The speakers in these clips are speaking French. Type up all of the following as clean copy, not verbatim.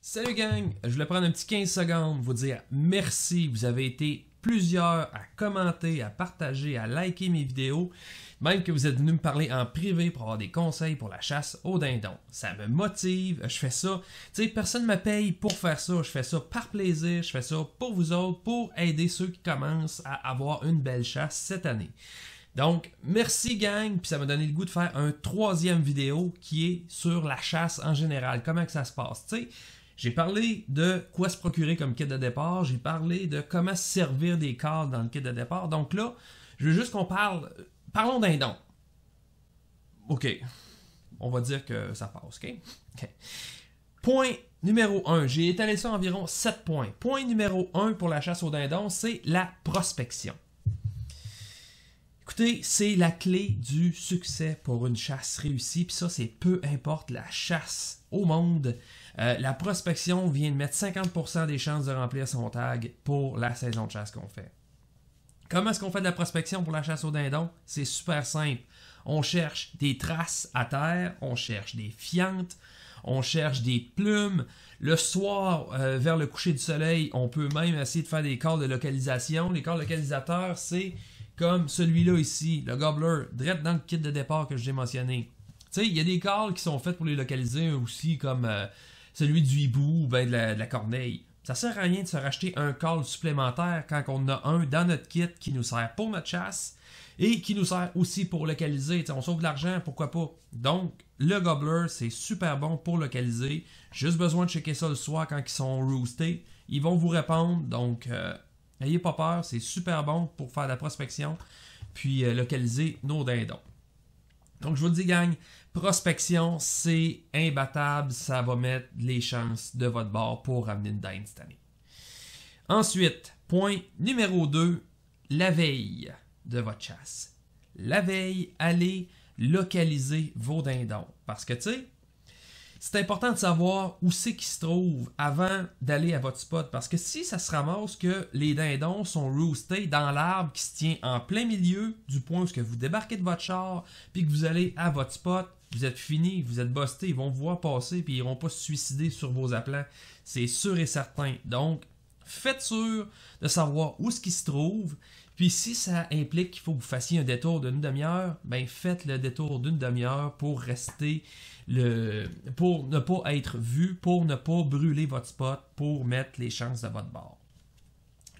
Salut gang, je voulais prendre un petit 15 secondes, vous dire merci, vous avez été plusieurs à commenter, à partager, à liker mes vidéos, même que vous êtes venus me parler en privé pour avoir des conseils pour la chasse au dindon. Ça me motive, je fais ça, tu sais, personne ne me paye pour faire ça, je fais ça par plaisir, je fais ça pour vous autres, pour aider ceux qui commencent à avoir une belle chasse cette année. Donc, merci gang, puis ça m'a donné le goût de faire un troisième vidéo qui est sur la chasse en général, comment que ça se passe, tu sais. J'ai parlé de quoi se procurer comme kit de départ, j'ai parlé de comment se servir des cadres dans le kit de départ. Donc là, je veux juste qu'on parlons dindon. OK, on va dire que ça passe, OK? Point numéro 1, j'ai étalé ça environ 7 points. Point numéro 1 pour la chasse au dindon, c'est la prospection. Écoutez, c'est la clé du succès pour une chasse réussie, puis ça, c'est peu importe la chasse au monde. La prospection vient de mettre 50% des chances de remplir son tag pour la saison de chasse qu'on fait. Comment est-ce qu'on fait de la prospection pour la chasse au dindon? C'est super simple. On cherche des traces à terre, on cherche des fientes, on cherche des plumes. Le soir, vers le coucher du soleil, on peut même essayer de faire des calls de localisation. Les calls localisateurs, c'est comme celui-là ici, le gobbler, direct dans le kit de départ que j'ai mentionné. Tu sais, il y a des calls qui sont faits pour les localiser aussi, comme celui du hibou ou bien de la corneille. Ça sert à rien de se racheter un call supplémentaire quand on a un dans notre kit qui nous sert pour notre chasse et qui nous sert aussi pour localiser. T'sais, on sauve de l'argent, pourquoi pas. Donc, le gobbler, c'est super bon pour localiser. Juste besoin de checker ça le soir quand ils sont roostés. Ils vont vous répondre, donc n'ayez pas peur, c'est super bon pour faire de la prospection puis localiser nos dindons. Donc, je vous le dis, gang, prospection, c'est imbattable. Ça va mettre les chances de votre bord pour ramener une dinde cette année. Ensuite, point numéro 2, la veille de votre chasse. La veille, allez localiser vos dindons. Parce que, tu sais, c'est important de savoir où c'est qu'ils se trouvent avant d'aller à votre spot. Parce que si ça se ramasse que les dindons sont roostés dans l'arbre qui se tient en plein milieu du point où vous débarquez de votre char, puis que vous allez à votre spot, vous êtes fini, vous êtes busté, ils vont vous voir passer, puis ils n'iront pas se suicider sur vos aplats. C'est sûr et certain. Donc, faites sûr de savoir où est-ce qu'ils se trouvent. Puis si ça implique qu'il faut que vous fassiez un détour d'une demi-heure, ben faites le détour d'une demi-heure pour rester pour ne pas être vu, pour ne pas brûler votre spot, pour mettre les chances de votre bord.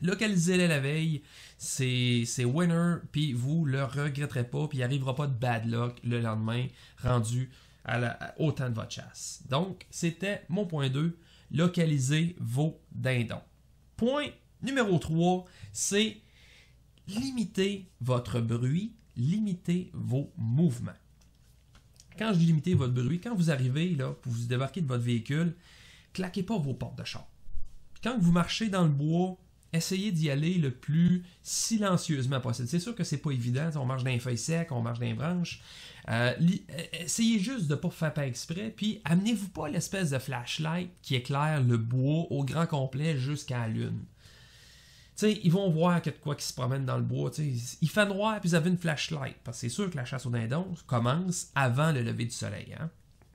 Localisez-les la veille, c'est winner, puis vous le regretterez pas, puis il n'arrivera pas de bad luck le lendemain rendu au temps de votre chasse. Donc, c'était mon point 2, localisez vos dindons. Point numéro 3, c'est limiter votre bruit, limiter vos mouvements. Quand je dis limiter votre bruit, quand vous arrivez, là, pour vous débarquer de votre véhicule, claquez pas vos portes de char. Quand vous marchez dans le bois, essayez d'y aller le plus silencieusement possible. C'est sûr que c'est pas évident, on marche dans les feuilles secs, on marche dans les branches. Essayez juste de ne pas faire par exprès, puis amenez-vous pas l'espèce de flashlight qui éclaire le bois au grand complet jusqu'à la lune. T'sais, ils vont voir qu'il y a de quoi qui se promène dans le bois. T'sais. Il fait noir puis vous avez une flashlight. Parce que c'est sûr que la chasse au dindon commence avant le lever du soleil. Hein?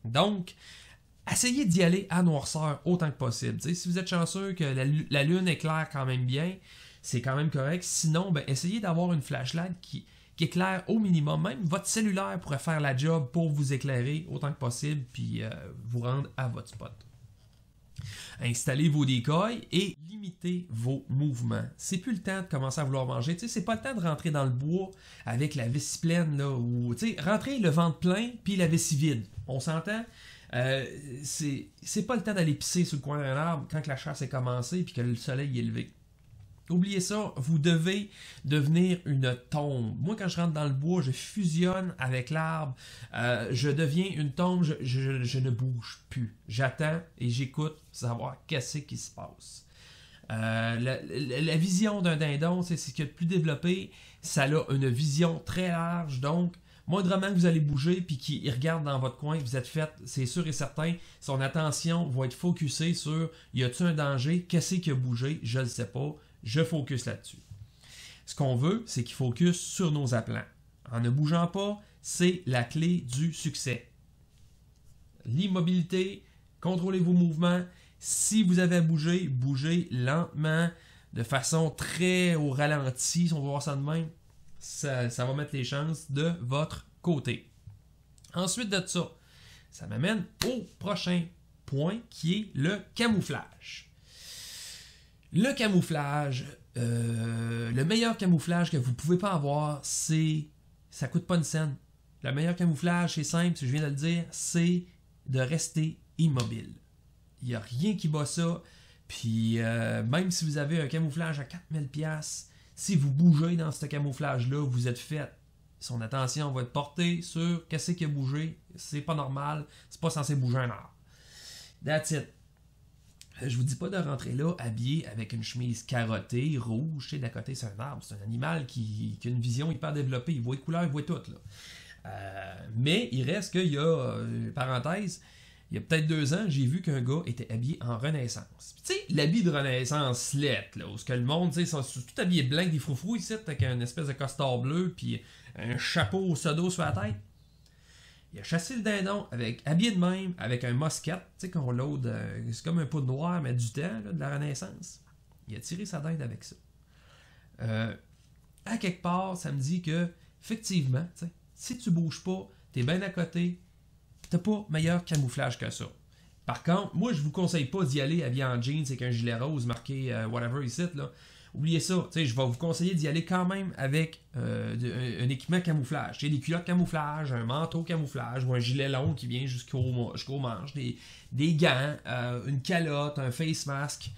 Donc, essayez d'y aller à noirceur autant que possible. T'sais, si vous êtes chanceux que la lune éclaire quand même bien, c'est quand même correct. Sinon, ben, essayez d'avoir une flashlight qui éclaire au minimum. Même votre cellulaire pourrait faire la job pour vous éclairer autant que possible puis vous rendre à votre spot. Installez vos decoys et limitez vos mouvements. C'est plus le temps de commencer à vouloir manger. C'est pas le temps de rentrer dans le bois avec la vessie pleine. Là, ou, rentrez le ventre plein puis la vessie vide. On s'entend? C'est pas le temps d'aller pisser sur le coin d'un arbre quand la chasse est commencée et que le soleil est levé. Oubliez ça, vous devez devenir une tombe. Moi, quand je rentre dans le bois, je fusionne avec l'arbre. Je deviens une tombe, je ne bouge plus. J'attends et j'écoute pour savoir qu'est-ce qui se passe. La vision d'un dindon, c'est ce qu'il y a de plus développé. Ça a une vision très large, donc moindrement que vous allez bouger puis qu'il regarde dans votre coin, vous êtes fait, c'est sûr et certain, son attention va être focusée sur y a-t-il un danger, qu'est-ce qui a bougé, je ne le sais pas. Je focus là-dessus. Ce qu'on veut, c'est qu'il focus sur nos aplats. En ne bougeant pas, c'est la clé du succès. L'immobilité, contrôlez vos mouvements, Si vous avez à bouger, bougez lentement, de façon très au ralenti, si on va voir ça de même. Ça va mettre les chances de votre côté. Ensuite de ça, ça m'amène au prochain point qui est le camouflage. Le camouflage, le meilleur camouflage que vous ne pouvez pas avoir, c'est... Ça coûte pas une scène. Le meilleur camouflage, c'est simple, je viens de le dire, c'est de rester immobile. Il n'y a rien qui bat ça. Puis même si vous avez un camouflage à 4000$, si vous bougez dans ce camouflage-là, vous êtes fait. Son attention va être portée sur qu'est-ce qui a bougé. C'est pas normal. C'est pas censé bouger un arbre. That's it. Je vous dis pas de rentrer là habillé avec une chemise carottée, rouge. Tu sais, d'à côté, c'est un arbre. C'est un animal qui a une vision hyper développée. Il voit les couleurs, il voit tout. Là. Mais il reste qu'il y a, parenthèse, il y a peut-être 2 ans, j'ai vu qu'un gars était habillé en Renaissance. Tu sais, l'habit de Renaissance lettre, là, où ce que le monde, tu sais, sont tout habillés blanc avec des froufrous ici, avec une espèce de costard bleu, puis un chapeau au seau sur la tête. Il a chassé le dindon habillé de même, avec un musket, tu sais, qu'on load, c'est comme un pot de noir, mais du temps, là, de la Renaissance. Il a tiré sa dinde avec ça. À quelque part, ça me dit que, effectivement, tu sais, si tu bouges pas, t'es bien à côté, t'as pas meilleur camouflage que ça. Par contre, moi, je vous conseille pas d'y aller habillé en jeans avec un gilet rose marqué whatever ici, là. Oubliez ça. Je vais vous conseiller d'y aller quand même avec un équipement camouflage. Des culottes camouflage, un manteau camouflage ou un gilet long qui vient jusqu'aux manches, des gants, une calotte, un face mask.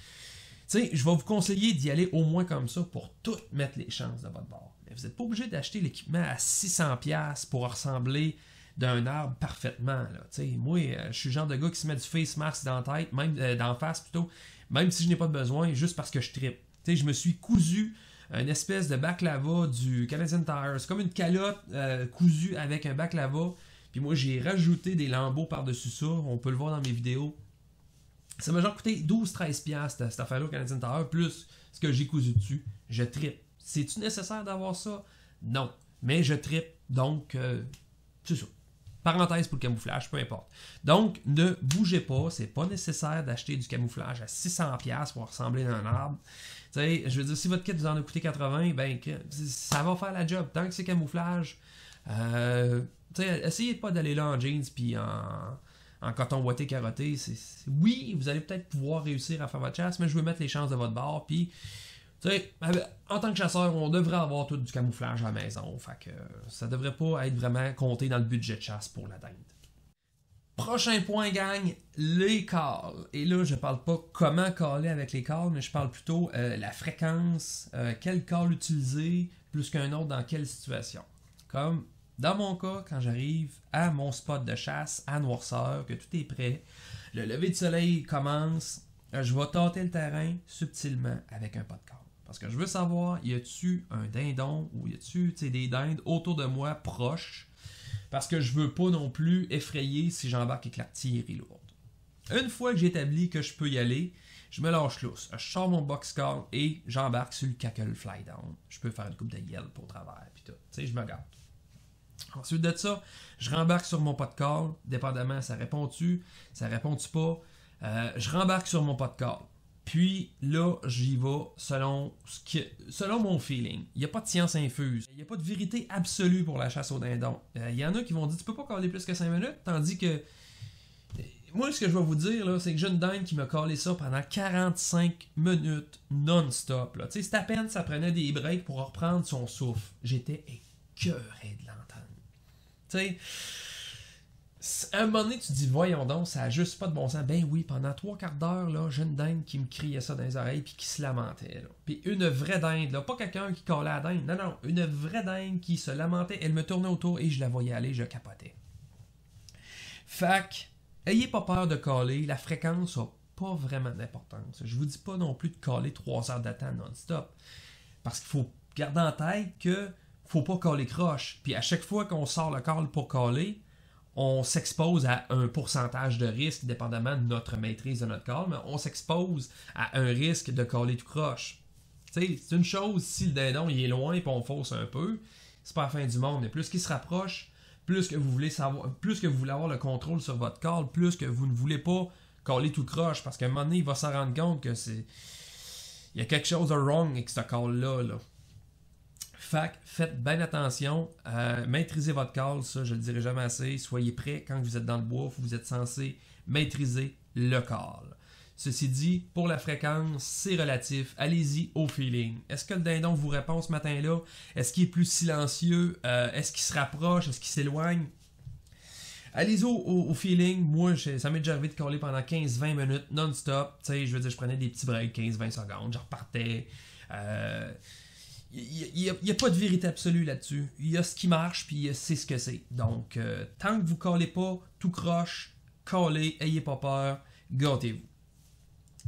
Je vais vous conseiller d'y aller au moins comme ça pour tout mettre les chances de votre bord. Mais vous n'êtes pas obligé d'acheter l'équipement à 600$ pour ressembler d'un arbre parfaitement. Là. Moi, je suis le genre de gars qui se met du face mask dans la tête, même dans la face plutôt, même si je n'ai pas de besoin, juste parce que je trippe. Je me suis cousu une espèce de baklava du Canadian Tire. C'est comme une calotte cousue avec un baklava. Puis moi, j'ai rajouté des lambeaux par-dessus ça. On peut le voir dans mes vidéos. Ça m'a genre coûté 12-13$ cette affaire-là au Canadian Tire, plus ce que j'ai cousu dessus. Je trippe. C'est-tu nécessaire d'avoir ça? Non. Mais je trippe. Donc, c'est ça. Parenthèse pour le camouflage, peu importe. Donc, ne bougez pas. C'est pas nécessaire d'acheter du camouflage à 600$ pour ressembler à un arbre. Je veux dire, si votre kit vous en a coûté 80$, ben, ça va faire la job. Tant que c'est camouflage, essayez pas d'aller là en jeans puis en coton ouaté carotté. Oui, vous allez peut-être pouvoir réussir à faire votre chasse, mais je veux mettre les chances de votre bord. Puis, en tant que chasseur, on devrait avoir tout du camouflage à la maison. Fait que ça devrait pas être vraiment compté dans le budget de chasse pour la dinde. Prochain point, gang, les calls. Et là, je parle pas comment caller avec les calls, mais je parle plutôt la fréquence, quel call utiliser, plus qu'un autre dans quelle situation. Comme dans mon cas, quand j'arrive à mon spot de chasse à noirceur, que tout est prêt, le lever de soleil commence, je vais tâter le terrain subtilement avec un pas de call. Parce que je veux savoir, y a-tu un dindon ou y a-tu des dindes autour de moi proches? Parce que je veux pas non plus effrayer si j'embarque avec l'artillerie lourde. Une fois que j'ai établi que je peux y aller, je me lâche lousse. Je sors mon box call et j'embarque sur le cackle fly down. Je peux faire une coupe de yell pour travers puis tout. Je me garde. Ensuite de ça, je rembarque sur mon pas de call. Dépendamment, ça répond-tu? Ça répond-tu pas? Je rembarque sur mon pas de call. Puis là, j'y vais selon mon feeling. Il n'y a pas de science infuse. Il n'y a pas de vérité absolue pour la chasse au dindon. Il y en a qui vont dire tu peux pas caler plus que 5 minutes, tandis que moi, ce que je vais vous dire, là, c'est que j'ai une dinde qui m'a calé ça pendant 45 minutes non-stop. C'est à peine ça prenait des breaks pour reprendre son souffle. J'étais écœuré de l'entendre. Tu sais, à un moment donné, tu te dis, voyons donc, ça n'a juste pas de bon sens. Ben oui, pendant 3/4 d'heure, là, j'ai une dinde qui me criait ça dans les oreilles puis qui se lamentait. Là. Puis une vraie dinde, là, pas quelqu'un qui collait la dinde. Non, une vraie dinde qui se lamentait. Elle me tournait autour et je la voyais aller, je capotais. Fac, ayez pas peur de caller. La fréquence n'a pas vraiment d'importance. Je vous dis pas non plus de caller 3 heures de temps non-stop. Parce qu'il faut garder en tête que faut pas caller croche. Puis à chaque fois qu'on sort le call pour caller, on s'expose à un pourcentage de risque, dépendamment de notre maîtrise de notre call, mais on s'expose à un risque de caller tout croche. C'est une chose, si le dindon il est loin et on fausse un peu, c'est pas la fin du monde, mais plus qu'il se rapproche, plus que vous voulez avoir le contrôle sur votre call, plus que vous ne voulez pas caller tout croche, parce qu'à un moment donné, il va s'en rendre compte que il y a quelque chose de wrong avec ce call-là. Là. Fait que faites bien attention, maîtrisez votre call, ça je le dirai jamais assez. Soyez prêts quand vous êtes dans le bois, vous êtes censé maîtriser le call. Ceci dit, pour la fréquence, c'est relatif. Allez-y au feeling. Est-ce que le dindon vous répond ce matin-là? Est-ce qu'il est plus silencieux? Est-ce qu'il se rapproche? Est-ce qu'il s'éloigne? Allez-y au feeling. Moi, ça m'est déjà arrivé de caller pendant 15-20 minutes non-stop. Tu sais, je veux dire, je prenais des petits breaks, 15-20 secondes, je repartais. Il n'y a pas de vérité absolue là-dessus. Il y a ce qui marche, puis c'est ce que c'est. Donc, tant que vous ne callez pas, tout croche, callez, ayez pas peur, gâtez-vous.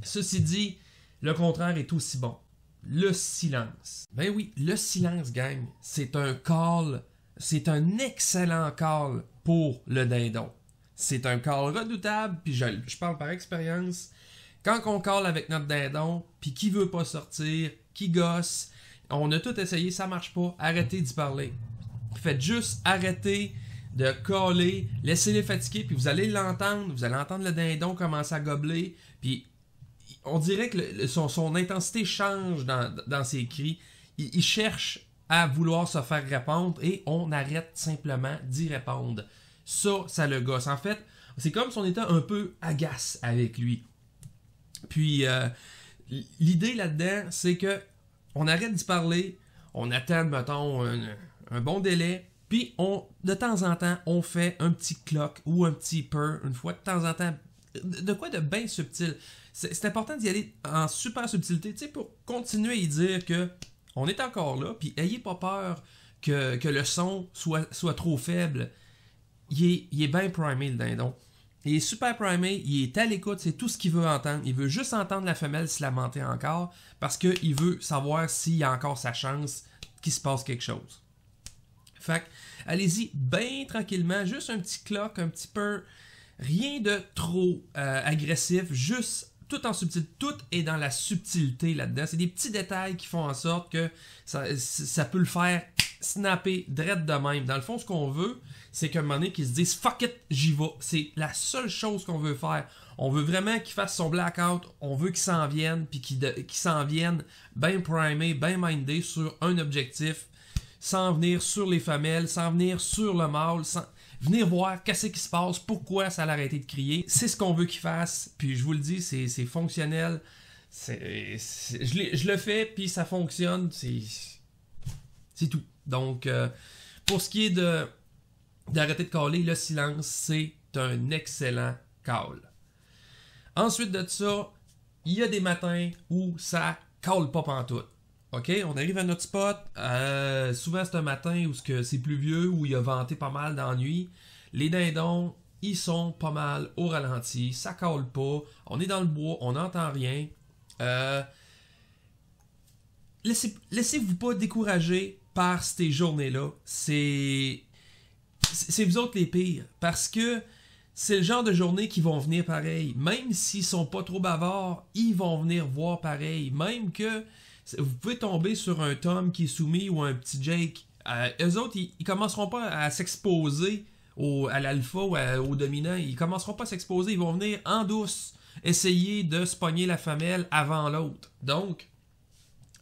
Ceci dit, le contraire est aussi bon. Le silence. Ben oui, le silence, gang, c'est un call, c'est un excellent call pour le dindon. C'est un call redoutable, puis je parle par expérience. Quand on call avec notre dindon, puis qui veut pas sortir, qui gosse, on a tout essayé, ça marche pas, arrêtez d'y parler. Faites juste arrêter de caller, laissez-les fatiguer, puis vous allez l'entendre, vous allez entendre le dindon commencer à gobler, puis on dirait que son intensité change dans ses cris. Il cherche à vouloir se faire répondre et on arrête simplement d'y répondre. Ça le gosse. En fait, c'est comme si on était un peu agace avec lui. Puis, l'idée là-dedans, c'est que on arrête d'y parler, on attend, mettons, un bon délai, puis de temps en temps, on fait un petit clock ou un petit purr, une fois de temps en temps, de quoi de bien subtil. C'est important d'y aller en super subtilité, tu sais, pour continuer à y dire que on est encore là, puis ayez pas peur que le son soit trop faible. Il est bien primé, le dindon. Il est super primé, il est à l'écoute, c'est tout ce qu'il veut entendre. Il veut juste entendre la femelle se lamenter encore, parce qu'il veut savoir s'il y a encore sa chance qu'il se passe quelque chose. Fait que, allez-y bien tranquillement, juste un petit clock, un petit peu, rien de trop agressif, juste tout en subtilité, tout est dans la subtilité là-dedans. C'est des petits détails qui font en sorte que ça peut le faire snapper direct de même. Dans le fond, ce qu'on veut, c'est qu'à un moment donné, qu'il se dise « fuck it, j'y vais ». C'est la seule chose qu'on veut faire. On veut vraiment qu'il fasse son blackout, on veut qu'il s'en vienne, puis qu'il s'en vienne bien primé, bien mindé sur un objectif, sans venir sur les femelles, sans venir sur le mâle, sans venir voir qu'est-ce qui se passe, pourquoi ça a arrêté de crier. C'est ce qu'on veut qu'il fasse, puis je vous le dis, c'est fonctionnel. Je le fais, puis ça fonctionne, c'est tout. Donc, pour ce qui est d'arrêter de caller, le silence, c'est un excellent call. Ensuite de ça, il y a des matins où ça call pas pantoute. OK, on arrive à notre spot, souvent c'est un matin où c'est pluvieux, où il a venté pas mal dans la nuit. Les dindons, ils sont pas mal au ralenti, ça cale pas, on est dans le bois, on n'entend rien. Laissez-vous pas décourager par ces journées-là. C'est vous autres les pires, parce que c'est le genre de journée qui vont venir pareil. Même s'ils sont pas trop bavards, ils vont venir voir pareil. Même que vous pouvez tomber sur un Tom qui est soumis ou un petit Jake. Eux autres, ils commenceront pas à s'exposer à l'alpha ou au dominant. Ils commenceront pas à s'exposer. Ils vont venir en douce essayer de se pogner la femelle avant l'autre. Donc,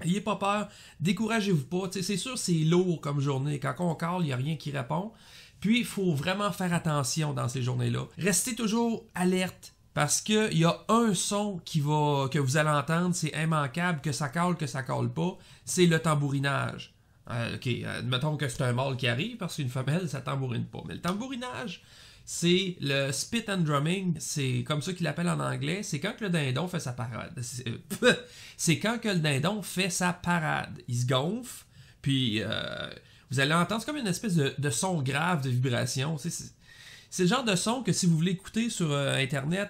ayez pas peur. Découragez-vous pas. T'sais, c'est sûr, c'est lourd comme journée. Quand on call, il n'y a rien qui répond. Puis, il faut vraiment faire attention dans ces journées-là. Restez toujours alerte. Parce qu'il y a un son que vous allez entendre, c'est immanquable, que ça cale pas, c'est le tambourinage. OK, admettons que c'est un mâle qui arrive, parce qu'une femelle, ça tambourine pas. Mais le tambourinage, c'est le spit and drumming, c'est comme ça qu'il l'appelle en anglais, c'est quand que le dindon fait sa parade. C'est quand que le dindon fait sa parade. Il se gonfle, puis vous allez entendre, c'est comme une espèce de son grave, de vibration, c'est le genre de son que si vous voulez écouter sur Internet,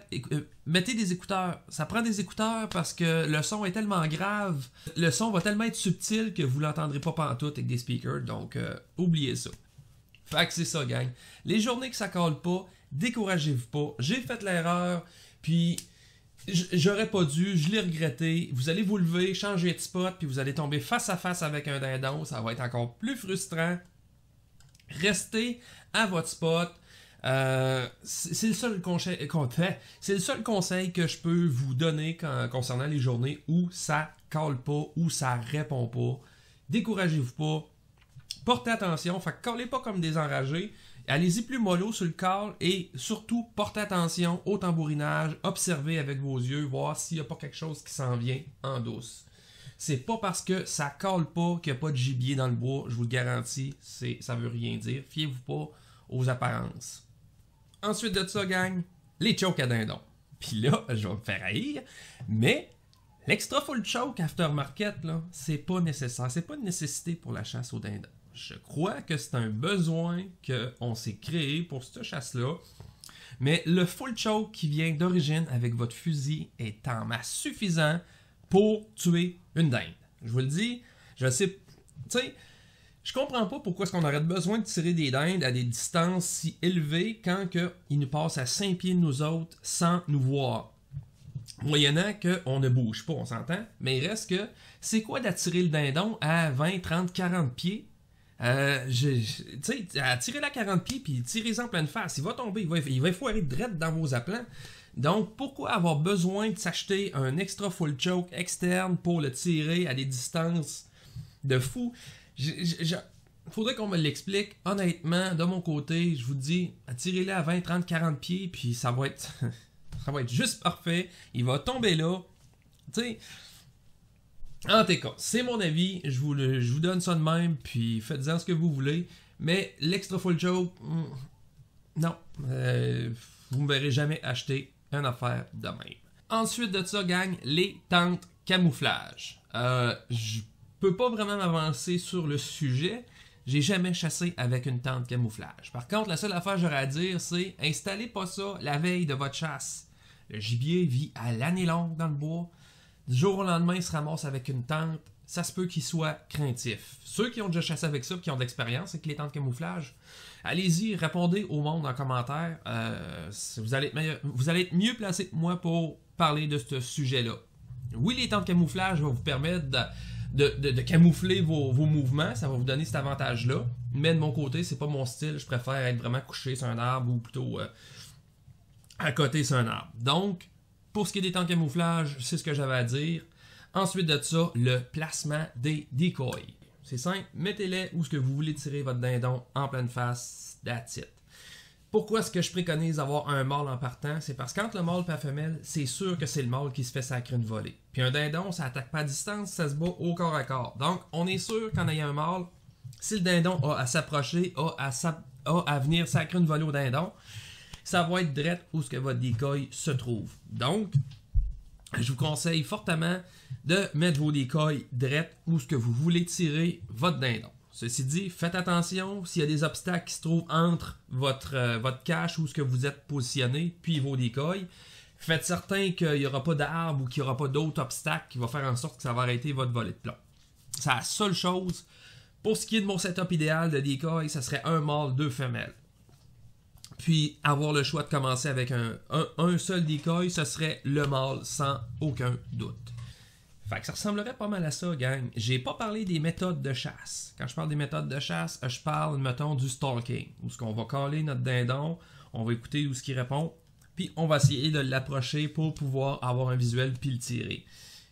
mettez des écouteurs. Ça prend des écouteurs parce que le son est tellement grave, le son va tellement être subtil que vous l'entendrez pas pantoute avec des speakers, donc oubliez ça. Fait que c'est ça, gang. Les journées que ça colle pas, découragez-vous pas. J'ai fait l'erreur, puis j'aurais pas dû, je l'ai regretté. Vous allez vous lever, changer de spot, puis vous allez tomber face à face avec un dindon. Ça va être encore plus frustrant. Restez à votre spot. C'est le seul conseil que je peux vous donner concernant les journées où ça cale pas, où ça répond pas. Découragez-vous pas. Portez attention, fait que callez pas comme des enragés. Allez-y plus mollo sur le call et surtout portez attention au tambourinage, observez avec vos yeux, voir s'il n'y a pas quelque chose qui s'en vient en douce. C'est pas parce que ça cale pas qu'il n'y a pas de gibier dans le bois, je vous le garantis, ça veut rien dire. Fiez-vous pas aux apparences. Ensuite de ça, gang, les chokes à dindon. Puis là, je vais me faire haïr, mais l'extra full choke aftermarket, là, c'est pas nécessaire. C'est pas une nécessité pour la chasse au dindon. Je crois que c'est un besoin qu'on s'est créé pour cette chasse-là. Mais le full choke qui vient d'origine avec votre fusil est en masse suffisant pour tuer une dinde. Je vous le dis, je sais, tu sais, je comprends pas pourquoi est-ce qu'on aurait besoin de tirer des dindes à des distances si élevées quand ils nous passent à 5 pieds de nous autres sans nous voir. Moyennant qu'on ne bouge pas, on s'entend, mais il reste que, c'est quoi d'attirer le dindon à 20, 30, 40 pieds? Tu sais, attirez-le à 40 pieds puis tirez-en en pleine face. Il va tomber, il va foirer direct dans vos aplats. Donc, pourquoi avoir besoin de s'acheter un extra full choke externe pour le tirer à des distances de fou? Faudrait qu'on me l'explique. Honnêtement, de mon côté, je vous dis, attirez-le à 20, 30, 40 pieds puis ça va être juste parfait. Il va tomber là. Tu sais, en tout cas, c'est mon avis. Je vous donne ça de même, puis faites-en ce que vous voulez. Mais l'extra full choke, non. Vous ne me verrez jamais acheter une affaire de même. Ensuite de ça, gang, les tentes camouflage. Je peux pas vraiment m'avancer sur le sujet. J'ai jamais chassé avec une tente camouflage. Par contre, la seule affaire que j'aurais à dire, c'est installez pas ça la veille de votre chasse. Le gibier vit à l'année longue dans le bois. Du jour au lendemain, il se ramasse avec une tente. Ça se peut qu'il soit craintif. Ceux qui ont déjà chassé avec ça, qui ont de l'expérience avec les tentes camouflage, allez-y, répondez au monde en commentaire. Vous allez être mieux placé que moi pour parler de ce sujet-là. Oui, les tentes camouflage vont vous permettre de camoufler vos mouvements. Ça va vous donner cet avantage-là. Mais de mon côté, c'est pas mon style. Je préfère être vraiment couché sur un arbre ou plutôt à côté sur un arbre. Donc, pour ce qui est des tentes camouflage, c'est ce que j'avais à dire. Ensuite de ça, le placement des decoys. C'est simple, mettez-les où ce que vous voulez tirer votre dindon en pleine face, that's it. Pourquoi est-ce que je préconise d'avoir un mâle en partant? C'est parce que quand le mâle et la femelle, c'est sûr que c'est le mâle qui se fait sacrer une volée. Puis un dindon, ça attaque pas à distance, ça se bat au corps à corps. Donc, on est sûr qu'en ayant un mâle, si le dindon a à s'approcher, a à venir sacrer une volée au dindon, ça va être direct où ce que votre decoy se trouve. Donc, je vous conseille fortement de mettre vos decoys direct où ce que vous voulez tirer votre dindon. Ceci dit, faites attention s'il y a des obstacles qui se trouvent entre votre cache où ce que vous êtes positionné puis vos decoys. Faites certain qu'il n'y aura pas d'arbre ou qu'il n'y aura pas d'autres obstacles qui vont faire en sorte que ça va arrêter votre volée de plomb. C'est la seule chose. Pour ce qui est de mon setup idéal de decoy, ça serait un mâle, 2 femelles. Puis avoir le choix de commencer avec un seul decoy, ce serait le mâle sans aucun doute. Fait que ça ressemblerait pas mal à ça, gang. J'ai pas parlé des méthodes de chasse. Quand je parle des méthodes de chasse, je parle, mettons, du stalking. Où est-ce qu'on va caler notre dindon, on va écouter où ce qu'il répond, puis on va essayer de l'approcher pour pouvoir avoir un visuel puis le tirer.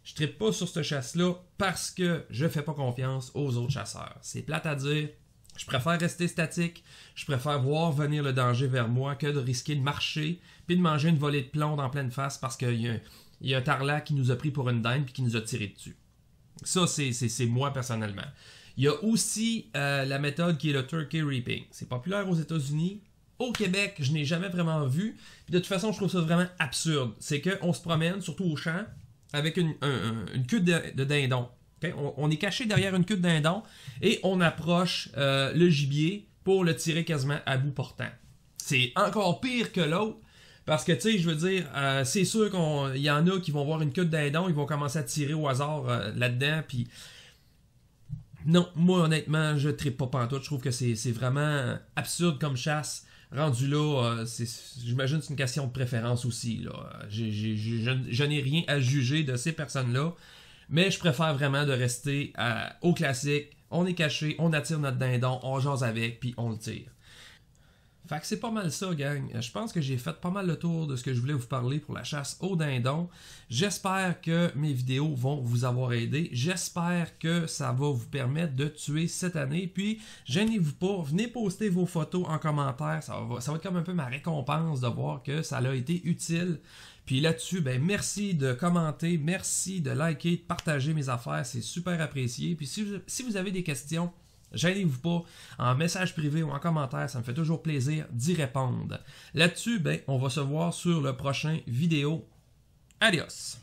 Je trippe pas sur cette chasse-là parce que je fais pas confiance aux autres chasseurs. C'est plate à dire. Je préfère rester statique, je préfère voir venir le danger vers moi que de risquer de marcher puis de manger une volée de plomb en pleine face parce qu'il y a un tarlac qui nous a pris pour une dinde puis qui nous a tiré dessus. Ça, c'est moi personnellement. Il y a aussi la méthode qui est le turkey reaping. C'est populaire aux États-Unis. Au Québec, je n'ai jamais vraiment vu. Puis de toute façon, je trouve ça vraiment absurde. C'est qu'on se promène, surtout au champ, avec une queue de dindon. Okay? On est caché derrière une queue de dindon et on approche le gibier pour le tirer quasiment à bout portant. C'est encore pire que l'autre parce que, tu sais, je veux dire, c'est sûr qu'il y en a qui vont voir une queue de dindon, ils vont commencer à tirer au hasard là-dedans, puis non, moi honnêtement, je trippe pas pantoute, je trouve que c'est vraiment absurde comme chasse. Rendu là, j'imagine que c'est une question de préférence aussi. Là. Je n'ai rien à juger de ces personnes-là. Mais je préfère vraiment de rester au classique. On est caché, on attire notre dindon, on jase avec, puis on le tire. Fait que c'est pas mal ça, gang. Je pense que j'ai fait pas mal le tour de ce que je voulais vous parler pour la chasse au dindon. J'espère que mes vidéos vont vous avoir aidé. J'espère que ça va vous permettre de tuer cette année. Puis, gênez-vous pas, venez poster vos photos en commentaire. Ça va être comme un peu ma récompense de voir que ça a été utile. Puis là-dessus, ben merci de commenter, merci de liker, de partager mes affaires. C'est super apprécié. Puis si vous avez des questions, gênez-vous pas, en message privé ou en commentaire, ça me fait toujours plaisir d'y répondre. Là-dessus, ben, on va se voir sur le prochain vidéo. Adios!